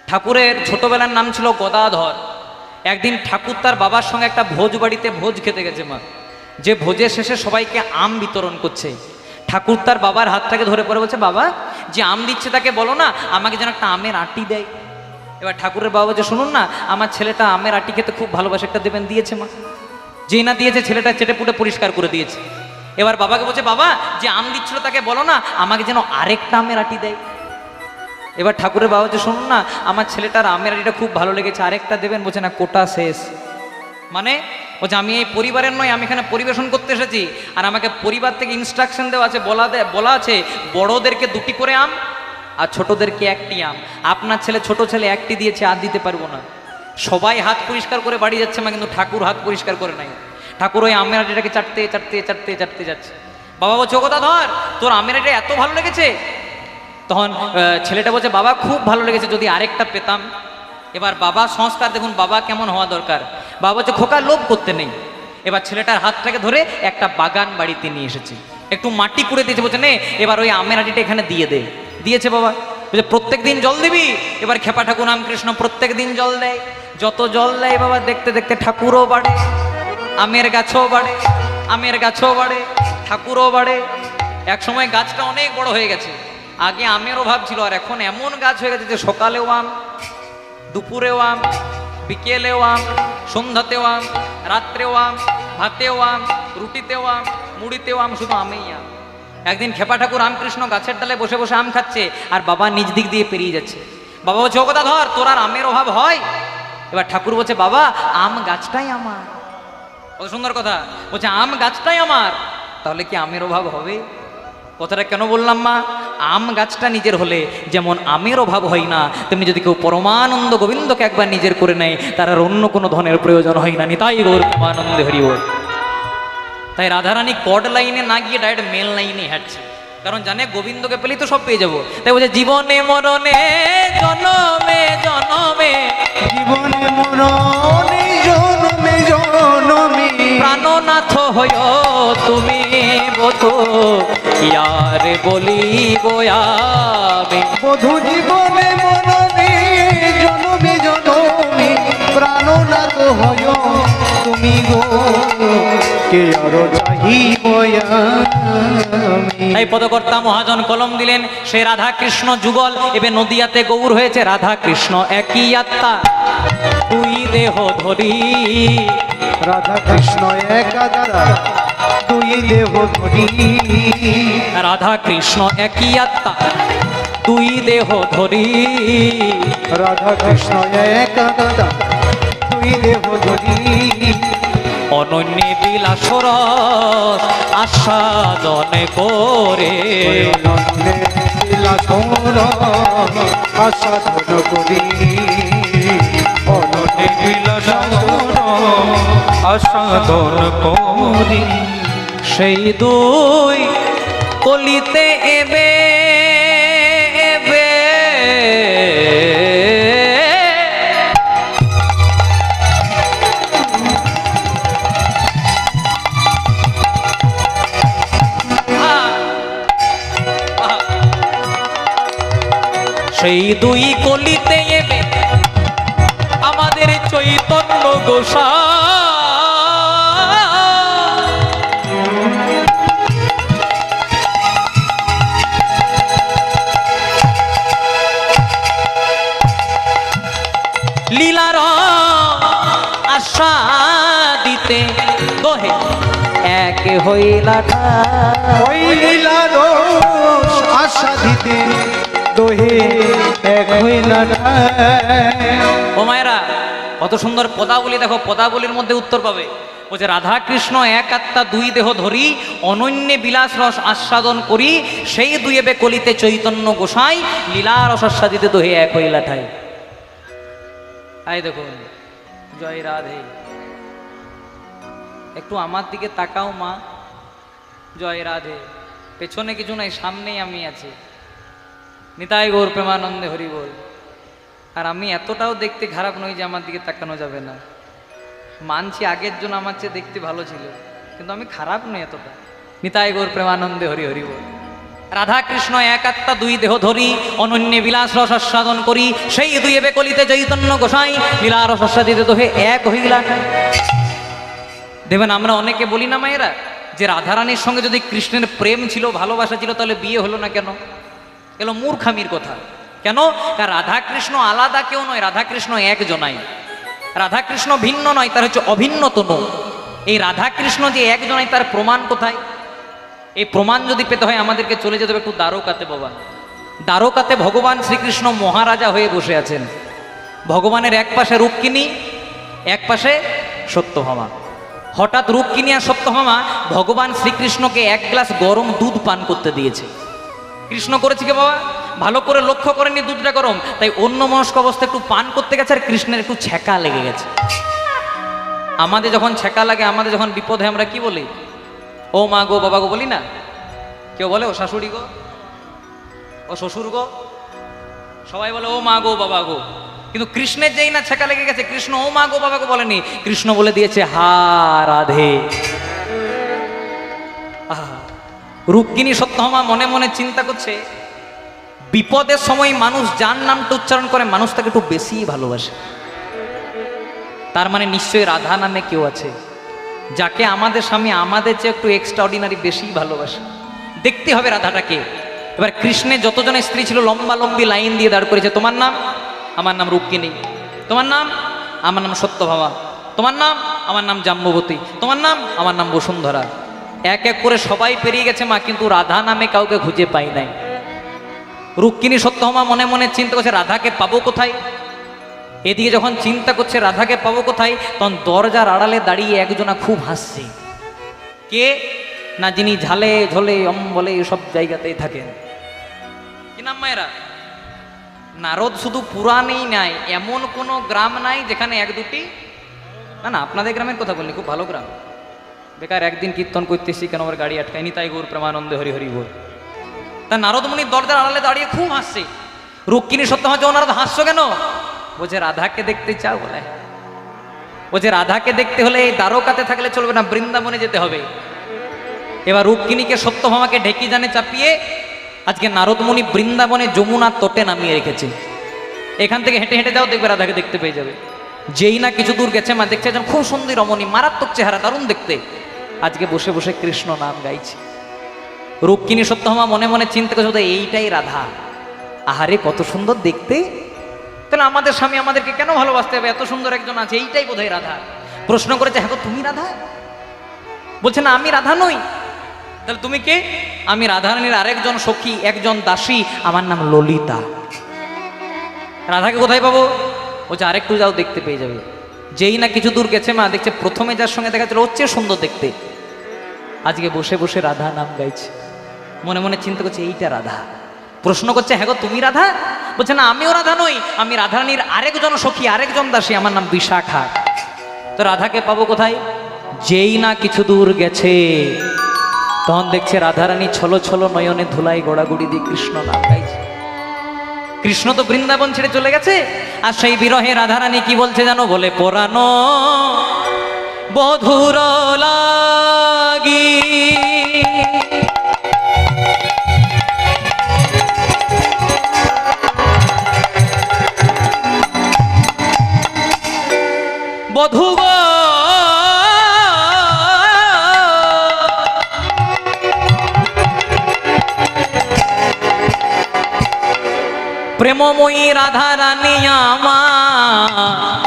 ঠাকুরের ছোটবেলার নাম ছিল গদাধর। একদিন ঠাকুর তার বাবার সঙ্গে একটা ভোজ বাড়িতে ভোজ খেতে গেছে মা, যে ভোজের শেষে সবাইকে আম বিতরণ করছে। ঠাকুর তার বাবার হাতটাকে ধরে পড়ে বলছে, বাবা যে আম দিচ্ছে তাকে বলো না আমাকে যেন একটা আমের আটি দেয়। এবার ঠাকুরের বাবা বলছে, শুনুন না আমার ছেলেটা আমের আটি খেতে খুব ভালোবাসে, একটা দেবেন। দিয়েছে মা, যেই না দিয়েছে ছেলেটা চেটে পুটে পরিষ্কার করে দিয়েছে। এবার বাবাকে বলছে, বাবা যে আম দিচ্ছিল তাকে বলো না আমাকে যেন আরেকটা আমের আটি দেয়। এবার ঠাকুরের বাবা বলছে, শুনুন না আমার ছেলেটার আমের আটিটা খুব ভালো লেগেছে, আরেকটা দেবেন। বলছে না, কোটা শেষ। মানে বলছে আমি এই পরিবারের নয়, আমি এখানে পরিবেশন করতে এসেছি, আর আমাকে পরিবার থেকে ইনস্ট্রাকশন দেওয়া আছে, বলা আছে বড়োদেরকে 2টি করে আম আর ছোটদেরকে 1টি আম। আপনার ছেলে ছোট ছেলে 1টি দিয়েছে, আর দিতে পারবো না। সবাই হাত পরিষ্কার করে বাড়ি যাচ্ছে মা, কিন্তু ঠাকুর হাত পরিষ্কার করে নাই। ঠাকুর ওই আমের আটিটাকে চাটতে চাটতে চাটতে চাটতে যাচ্ছে। বাবা বলছে, ও কথা ধর, তোর আমের আটি এত ভালো লেগেছে? তখন ছেলেটা বলছে, বাবা খুব ভালো লেগেছে, যদি আরেকটা পেতাম। এবার বাবা সংস্কার দেখুন, বাবা কেমন হওয়া দরকার। বাবা বলছে, খোকা লোভ করতে নেই। এবার ছেলেটার হাতটাকে ধরে একটা বাগান বাড়িতে নিয়ে এসেছে, একটু মাটি কুড়ে দিয়েছে। বলছে নে এবার ওই আমের আটিটা এখানে দিয়ে দে। দিয়েছে বাবা। বলছে প্রত্যেক দিন জল দিবি? এবার খেপা ঠাকুর রামকৃষ্ণ প্রত্যেক দিন জল দেয়। যত জল দেয় বাবা, দেখতে দেখতে ঠাকুরও বাড়ে, আমের গাছও বাড়ে, আমের গাছও বাড়ে, ঠাকুরও বাড়ে। এক সময় গাছটা অনেক বড় হয়ে গেছে। আগে আমের অভাব ছিল, আর এখন এমন গাছ হয়ে গেছে যে সকালেও আম, দুপুরেও আম, বিকেলেও আম, সন্ধ্যাতেও আম, রাত্রেও আম, ভাতেও আম, রুটিতেও আম, মুড়িতেও আম, শুধু আমেই আম। একদিন খেপা ঠাকুর রামকৃষ্ণ গাছের ডালে বসে বসে আম খাচ্ছে, আর বাবা নিজ দিক দিয়ে পেরিয়ে যাচ্ছে। বাবা বলছে, ও কথা ধর, তোর আর আমের অভাব হয়? এবার ঠাকুর বলছে, বাবা আম গাছটাই আমার। কত সুন্দর কথা। বলছে আম গাছটাই আমার, তাহলে কি আমের অভাব হবে? কথাটা কেন বললাম মা? আম গাছটা নিজের হলে যেমন আমের অভাব হয় না, তেমনি যদি কেউ পরমানন্দ গোবিন্দকে একবার নিজের করে নেয়, তার আর অন্য কোনো ধনের প্রয়োজন হয় না। নিতাই গৌর প্রেমানন্দে হরি বল। তাই রাধারানী কড লাইনে না গিয়ে ডাইরেক্ট মেল লাইনে হাঁটছে, কারণ জানে গোবিন্দকে পেলেই তো সব পেয়ে যাবো। তাই বলছে জীবনে মরণে জনমে জনমে, জীবনে মরণে জনমে জনমে, প্রাণনাথ হয় তুমি বধূ, ইয়ার বলিব আমি। বধূ জীবনে মরণে জনমে জনমে, প্রাণনাথ হয় তুমি গো, কে আর চাহিব আমি। তাই পদকর্তা মহাজন কলম দিলেন, সে রাধা কৃষ্ণ যুগল, এবে নদিয়াতে গৌর হয়েছে রাধা কৃষ্ণ একই আত্মা, দুই দেহ ধরি। রাধা কৃষ্ণ এক আত্মা, দুই দেহ ধরি। রাধা কৃষ্ণ একই আত্মা, দুই দেহ ধরি। রাধা কৃষ্ণ এক আত্মা, দুই দেহ ধরি। অনন্য বিলাসর আস্বাদন করে, আসাধন করি। অননে বিলাসর আস্বাদন করি। সেই দুই কলিতে এবে এবে সেই দুই কলিতে এবে আমাদের চৈতন্য গোসাই। লীলার আশা দিতে দোহে এক হইলা ওই লীলার আশা দিতে দোহে এক হইলা। ও মায়েরা, কত সুন্দর পদাবলী দেখো, পদাবলীর মধ্যে উত্তর পাবে। বলছে রাধা কৃষ্ণ এক আত্মা, দুই দেহ ধরি, অনন্য বিলাস রস আস্বাদন করি, সেই দুই এবে কলিতে চৈতন্য গোসাই, লীলা রস আস্বাদিতে দোহে এক হইলা ঠাই। আই দেখুন, জয় রাধে। একটু আমার দিকে তাকাও মা, জয় রাধে। পেছনে কিছু নাই, সামনেই আমি আছি। নিতাই গৌর প্রেমানন্দে হরি বল। আর আমি এতটাও দেখতে খারাপ নই যে আমার দিকে তাকানো যাবে না। মানছি আগের জন আমার চেয়ে দেখতে ভালো ছিল, কিন্তু আমি খারাপ নই এতটা। নিতাই গৌর প্রেমানন্দে হরি হরি বল। রাধা কৃষ্ণ এক আত্মা, দুই দেহ ধরি, অনন্য বিলাস রস আস্বাদন করি, সেই দুই এবে কলিতে চৈতন্য গোসাই, লীলা রস আস্বাদিতে দোহে এক হইলা। দেখবেন আমরা অনেকে বলি না মায়েরা, যে রাধারানীর সঙ্গে যদি কৃষ্ণের প্রেম ছিল, ভালোবাসা ছিল, তাহলে বিয়ে হলো না কেন? এগুলো মূর্খামির কথা। কেন? কারণ রাধা কৃষ্ণ আলাদা কেউ নয়, রাধা কৃষ্ণ একজনাই। রাধা কৃষ্ণ ভিন্ন নয়, তার হচ্ছে অভিন্ন তনু। এই রাধা কৃষ্ণ যে একজনাই, তার প্রমাণ কোথায়? এই প্রমাণ যদি পেতে হয় আমাদেরকে চলে যেতে হবে একটু দ্বারকাতে বাবা। দ্বারকাতে ভগবান শ্রীকৃষ্ণ মহারাজা হয়ে বসে আছেন। ভগবানের এক পাশে রুক্মিণী, এক পাশে সত্যভামা। হঠাৎ রুক্মিণী আর সত্যভামা ভগবান শ্রীকৃষ্ণকে এক গ্লাস গরম দুধ পান করতে দিয়েছে। কৃষ্ণ করেছে কি বাবা? ভালো করে লক্ষ্য করেনি দুধটা গরম, তাই অন্য মনস্ক অবস্থা একটু পান করতে গেছে, আর কৃষ্ণের একটু ছ্যাঁকা লেগে গেছে। আমাদের যখন ছ্যাঁকা লাগে, আমাদের যখন বিপদ হয়, আমরা কি বলি? ও মা গো বাবা গো বলি না? কেউ বলে ও শাশুড়ি গো, ও শ্বশুর গো, সবাই বলে ও মা গো বাবা গো। কিন্তু কৃষ্ণের যেই না ছ্যাঁকা লেগে গেছে, কৃষ্ণ ও মা গো বাবা গো বলেনি, কৃষ্ণ বলে দিয়েছে হা রাধে। রুক্মিণী সত্যভামা মনে মনে চিন্তা করছে, বিপদের সময় মানুষ যার নামটা উচ্চারণ করে, মানুষ তাকে একটু বেশি ভালোবাসে। তার মানে নিশ্চয়ই রাধা নামে কেউ আছে যাকে আমাদের স্বামী আমাদের চেয়ে একটু এক্সট্রা অর্ডিনারি বেশি ভালোবাসে। দেখতে হবে রাধাটাকে। এবার কৃষ্ণের যতজনের স্ত্রী ছিল লম্বা লম্বি লাইন দিয়ে দাঁড় করেছে, তোমার নাম? আমার নাম রুক্মিণী। তোমার নাম? আমার নাম সত্যভামা। তোমার নাম? আমার নাম জাম্ববতী। তোমার নাম? আমার নাম বসুন্ধরা। এক এক করে সবাই পেরিয়ে গেছে মা, কিন্তু রাধা নামে কাউকে খুঁজে পাই নাই। রুক্মিণী সত্যভামা মনে মনে চিন্তা করছে রাধাকে পাবো কোথায়। এদিকে যখন চিন্তা করছে রাধাকে পাবো কোথায়, তখন দরজার আড়ালে দাঁড়িয়ে একজনা খুব হাসছে। কে না? যিনি ঝালে ঝোলে অম্বলে এসব জায়গাতেই থাকেন। কি নাম মায়েরা? নারদ শুধু পুরাণেই নাই, এমন কোনো গ্রাম নাই যেখানে এক দুটি, না না আপনাদের গ্রামের কথা বলনি, খুব ভালো গ্রাম। বেকার একদিন কীর্তন করতেছি কেন আমার গাড়ি আটকায়নি, তাই গৌর প্রেমানন্দে হরি হরি বল। তা নারদমুনি দরজার আড়ালে দাঁড়িয়ে খুব হাসছে। রুক্মিণী সত্যভামা, নারদ হাসছো কেন? বলছে রাধাকে দেখতে চাও বলে। বলছে রাধাকে দেখতে হলে এই দ্বারকাতে থাকলে চলবে না, বৃন্দাবনে যেতে হবে। এবার রুক্মিণীকে সত্যভামাকে ঢেকি জানে চাপিয়ে আজকে নারদমুনি বৃন্দাবনে যমুনার তটে নামিয়ে রেখেছে। এখান থেকে হেঁটে হেঁটে যাও, দেখবে রাধাকে দেখতে পেয়ে যাবে। যেই না কিছু দূর গেছে মা দেখছে একজন খুব সুন্দর রমণী, মারাত্মক চেহারা, দারুণ দেখতে, আজকে বসে বসে কৃষ্ণ নাম গাইছে। রুক্মিণী সত্যভামা মনে মনে চিন্তা করছে বোধহয় এইটাই রাধা। আহারে কত সুন্দর দেখতে, তাহলে আমাদের স্বামী আমাদেরকে কেন ভালোবাসতে হবে, এত সুন্দর একজন আছে, এইটাই বোধহয় রাধা। প্রশ্ন করেছে, হ্যাঁ গো তুমি রাধা? বলছে না আমি রাধা নই। তাহলে তুমি কে? আমি রাধারানীর আরেকজন সখী, একজন দাসী, আমার নাম ললিতা। রাধাকে কোথায় পাবো? বলছে আরেকটু যাও দেখতে পেয়ে যাবে। যেই না কিছু দূর গেছে মা দেখছে প্রথমে যার সঙ্গে দেখা যাচ্ছিল হচ্ছে সুন্দর দেখতে, আজকে বসে বসে রাধা নাম গাইছে। মনে মনে চিন্তা করছে এইটা রাধা। প্রশ্ন করছে, হ্যাঁ গো তুমি রাধা? বলছে না আমিও রাধা নই, আমি রাধারানীর আরেকজন সখী, আরেকজন দাসী, আমার নাম বিশাখা। তো রাধাকে পাবো কোথায়? যেই না কিছু দূর গেছে তখন দেখছে রাধারানী ছলো ছলো নয়নে ধুলাই গোড়াগুড়ি দিয়ে কৃষ্ণ নাম গাইছে। কৃষ্ণ তো বৃন্দাবন ছেড়ে চলে গেছে, আর সেই বিরহে রাধারানী কি বলছে জানো? বলে পোড়ানো বধুর লাগি বধু গো প্রেমময়ী রাধা রানী আমার,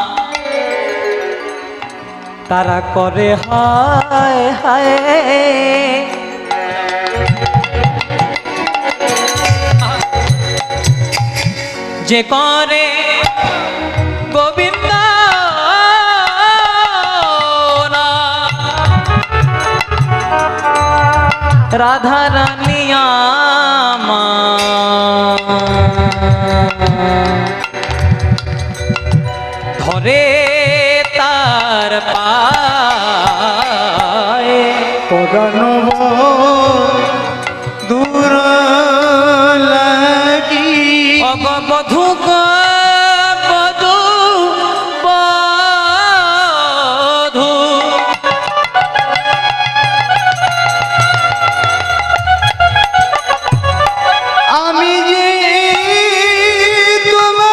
তারা করে হায় হায় যে করে গোবিন্দ রাধা রানী ধরে তার পায়ে পরানব দূর লাগি বধু বধু বধু আমি যে তোমার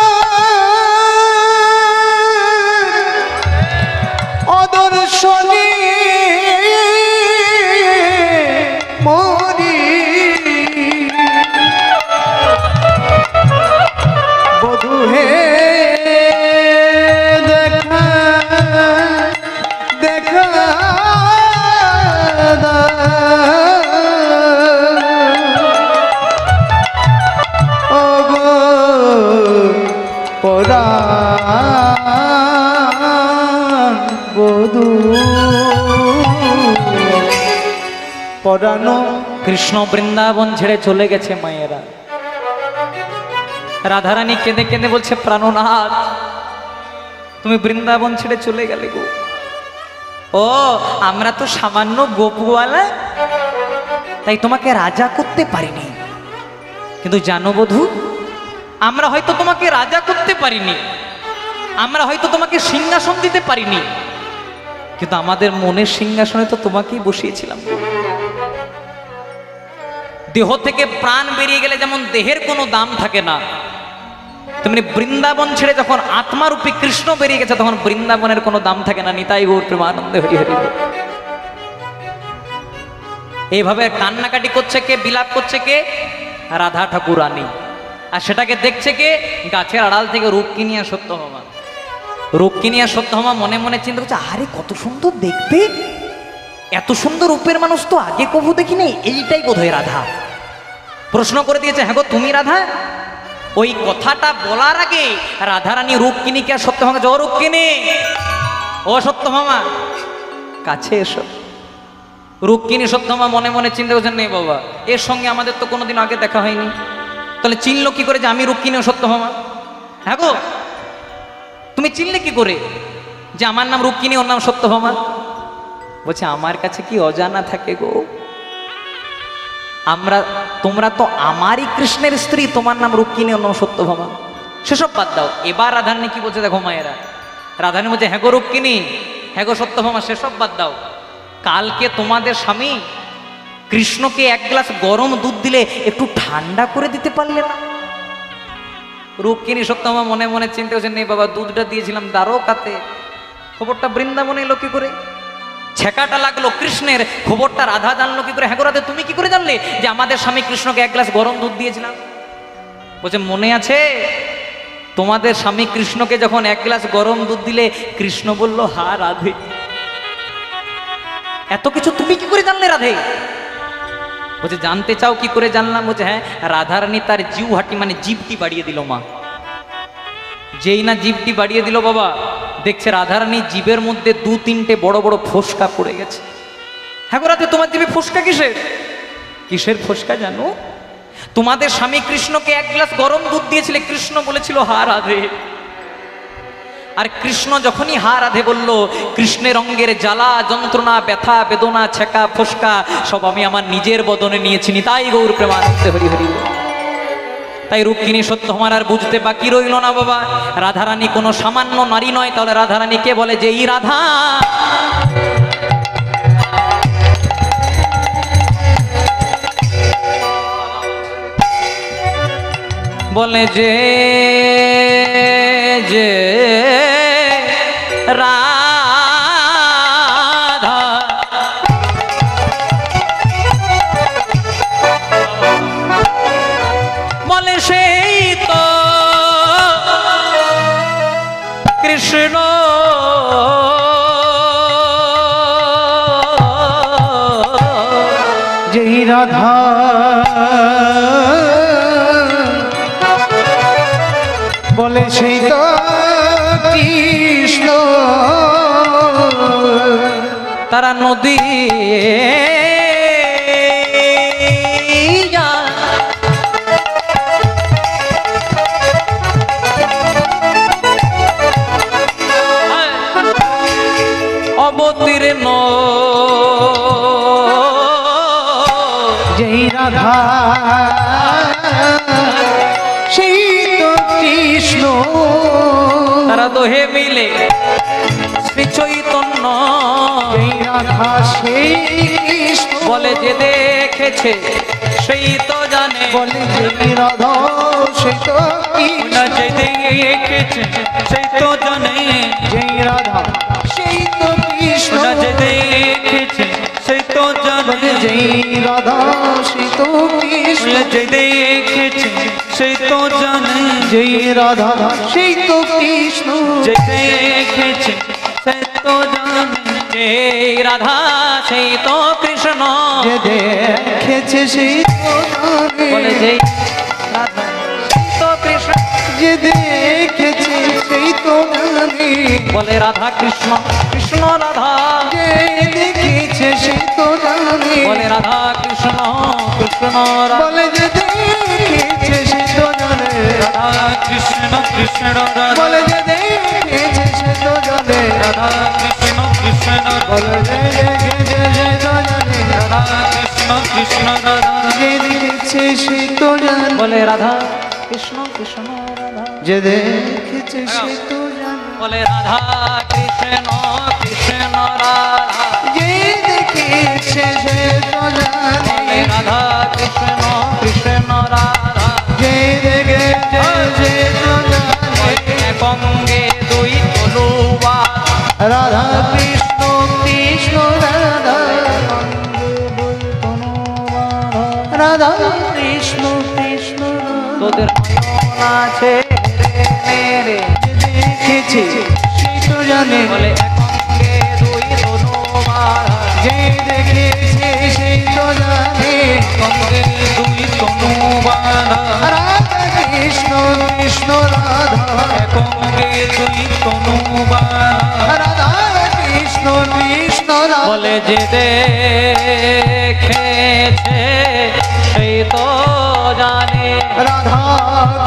অদর্শনে মরি বধূ হে দেখা দেখা পরানো কৃষ্ণ বৃন্দাবন ছেড়ে চলে গেছে মায়েরা। রাধারানী কেঁদে কেঁদে বলছে প্রাণনাথ তুমি বৃন্দাবন ছেড়ে চলে গেলে গো। ও আমরা তো সামান্য গোপওয়ালা, তাই তোমাকে রাজা করতে পারিনি, কিন্তু জানো বধূ আমরা হয়তো তোমাকে রাজা করতে পারিনি, আমরা হয়তো তোমাকে সিংহাসন দিতে পারিনি, কিন্তু আমাদের মনের সিংহাসনে তো তোমাকেই বসিয়েছিলাম। দেহ থেকে প্রাণ বেরিয়ে গেলে যেমন দেহের কোনো দাম থাকে না, তেমনি বৃন্দাবন ছেড়ে যখন আত্মারূপী কৃষ্ণ বেরিয়ে গেছে তখন বৃন্দাবনের কোনো দাম থাকে না। নিতাই গৌর প্রেমানন্দে হরি হরি। এইভাবে কান্নাকাটি করছে কে, বিলাপ করছে কে? রাধা ঠাকুরানী। আর সেটাকে দেখছে কে? গাছের আড়াল থেকে রুক্মিণী আর সত্যভামা। রুক্মিণী আর সত্যভামা মনে মনে চিন্তা করছে আরে কত সুন্দর দেখতে, এত সুন্দর রূপের মানুষ তো আগে কবু দেখি নাই, এইটাই বোধহয় রাধা। প্রশ্ন করে দিয়েছে, হ্যাঁ গো তুমি রাধা? ওই কথাটা বলার আগে রাধারানী রুক্মিণীকে আর সত্যভামাকে, ও রুক্মিণী ও সত্যভামা কাছে এসো। রুক্মিণী সত্যভামা মনে মনে চিন্তা করছেন নেই বাবা, এর সঙ্গে আমাদের তো কোনোদিন আগে দেখা হয়নি, তাহলে চিনলো কি করে যে আমি রুক্মিণী ও সত্যভামা? হ্যাঁ গো, তুমি চিনলে কি করে যে আমার নাম রুক্মিণী ওর নাম সত্যভামা? বলছে আমার কাছে কি অজানা থাকে গো, তোমরা তো আমারই কৃষ্ণের স্ত্রী, তোমার নাম রুক্মিণী ওর নাম সত্যভামা। সেসব বাদ দাও। এবার রাধারানী কি বলছে দেখো মায়েরা, রাধারানী বলছে হ্যাঁ গো রুক্মিণী, হ্যাঁ গো সত্যভামা, সেসব বাদ দাও। কালকে তোমাদের স্বামী কৃষ্ণকে এক গ্লাস গরম দুধ দিলে একটু ঠান্ডা করে দিতে পারলে না? রুক্মিণী সত্যভামা মনে মনে চিন্তা করছে, নেই বাবা, দুধটা দিয়েছিলাম দ্বারকাতে, খবরটা বৃন্দাবনে এলো কি করে? ছেকাটা লাগলো কৃষ্ণের, খবরটা রাধা জানলো কি করে? হ্যাঁ গো রাধা, তুমি কি করে জানলে যে আমাদের স্বামী কৃষ্ণকে এক গ্লাস গরম দুধ দিয়েছিলাম? বলছে মনে আছে তোমাদের স্বামী কৃষ্ণকে যখন এক গ্লাস গরম দুধ দিলে কৃষ্ণ বলল হা রাধে। এত কিছু তুমি কি করে জানলে রাধে? বলছে জানতে চাও কি করে জানলাম? বলছে হ্যাঁ, রাধারানী তার জিউ হাঁটি মানে জিভটি বাড়িয়ে দিল মা। যেই না জিভটি বাড়িয়ে দিল বাবা, দেখছে রাধারানী জিভের মধ্যে 2-3টে বড় বড় ফোসকা পড়ে গেছে। হ্যাঁ গো রাধে, তোমার জিভে ফোসকা কিসের? কিসের ফোসকা জানো? তোমাদের স্বামী কৃষ্ণকে এক গ্লাস গরম দুধ দিয়েছিলে, কৃষ্ণ বলেছিল হা রাধে। আর কৃষ্ণ যখনই হা রাধে বলল, কৃষ্ণের অঙ্গের জ্বালা যন্ত্রণা ব্যথা বেদনা ছেকা ফোসকা সব আমি আমার নিজের বদনে নিয়েছি। তাই গৌর প্রেমানন্দে হরি হরি। তাই রুক্মিণী সত্যভামার আর বুঝতে বাকি রইল না বাবা, রাধারানী কোনো সামান্য নারী নয়। তাহলে রাধারানী কে বলে? যে এই রাধা। বলে যে যে রাধা বলে সেই তো কৃষ্ণ যেই রাধা বলে সেই তো কৃষ্ণ। তারা নদী অবতীর্ণ যেই রাধা সেই তো কৃষ্ণ। তারা দোহে মিলে শ্রী চৈতন্য যেই রাধা সেই কৃষ্ণ। বলে যে দেখেছে সেই তো জানে, বলে যেই রাধা সেই তো কৃষ্ণ। যে দেখেছে সেই তো জানে, যেই রাধা সেই তো কৃষ্ণ। যে দেখেছে সেই তো জানে, যেই রাধা সেই তো কৃষ্ণ। যে দেখেছে সেই তো জানে, যেই রাধা সেই তো কৃষ্ণ। যে দেখেছে সেই তো জানে, যে রাধা সেই তো কৃষ্ণ। যে দেখেছে সেই তো জানে। বলে যে রাধা সেই তো কৃষ্ণ। যে দেখেছে সেই তো জানে। বলে রাধা কৃষ্ণ কৃষ্ণ রাধা। যে দেখেছে সেই তো জানে। বলে রাধা কৃষ্ণ কৃষ্ণ রাধা। বলে যে দেখেছে সেই তো জানে। রাধা কৃষ্ণ কৃষ্ণ রাধা। বলে যে দেখেছে সেই তো জানে। রাধা কৃষ্ণ কৃষ্ণ রাধা। বলে যে দেখেছে সেই তো জানে। রাধা কৃষ্ণ কৃষ্ণ রাধা। যে দেখেছে সেই তো জানে। বলে রাধা কৃষ্ণ কৃষ্ণ রাধা। যে দেখেছে সেই তো জানে। বলে রাধা কৃষ্ণ কৃষ্ণ রাধা। যে দেখেছে সে তো জানে। বলে রাধা কৃষ্ণ কৃষ্ণ রাধা। যে দেখেছে সে তো জানে। গঙ্গে দুই তলুয়ার। রাধা কৃষ্ণ কৃষ্ণ রাধা। রাধা কৃষ্ণ কৃষ্ণ তোদের নয়ন আছে মেরে। দেখেছে সে তো জানে। বলে গঙ্গে দুই তলুয়ার। যে দেখেছে সে তো জানে। গঙ্গে দুই তলুয়ার। রাধা কৃষ্ণ কৃষ্ণ রাধা। গঙ্গে দুই তলুয়ার। রাধা কৃষ্ণ কৃষ্ণ রাধা। বলে যে দেখেছে সেই তো জানে। রাধা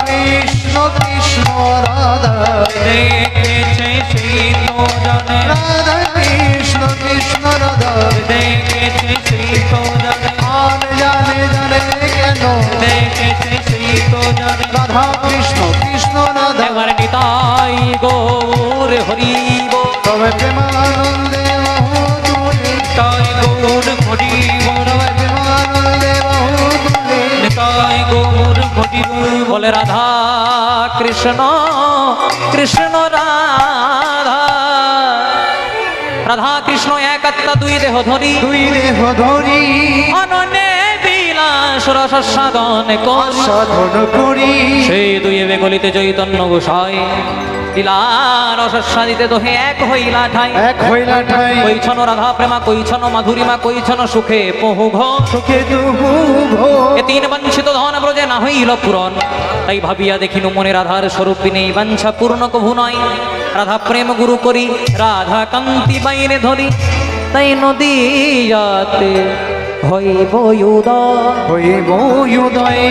কৃষ্ণ কৃষ্ণ রাধা দেখেছে সেই তো জানে রাধা কৃষ্ণ কৃষ্ণ রাধা দেখেছে সেই তো জানে আর জানে জানে কেন দেখেছে সেই তো জানে রাধা কৃষ্ণ কৃষ্ণ রাধা এবার নিতাই গৌর হরিব তবে প্রেমানন্দে বহুদূরে তাই গৌর হরিব তবে প্রেমানন্দে বহুদূরে তাই গৌর হরিব বলে রাধা কৃষ্ণ কৃষ্ণ রাধা রাধা কৃষ্ণ এক আত্মা দুই দেহ ধরি দুই দেহ ধরি অননে বিলাস রস সাধন করি সাধন করি সেই দুই বেগলিতে চৈতন্য গোসাই লীলা রসাদিতে দোহে এক হইলা ঠাই এক হইলা ঠাই কইছন রাধা প্রেমা কইছন মাধুরিমা কইছন সুখে পহু ঘোষ সুখে দুহু ভো এ তিন বঞ্চিত ধন ব্রজে না হইল পূরণ তাই ভাবিয়া দেখিনু মনে রাধার স্বরূপ নেই বাঞ্ছা পূর্ণ কভু নয় রাধা প্রেম গুরু করি রাধা কান্তি বাইরে ধরি তাই নদী যাতে হইব উদয় হইব উদয়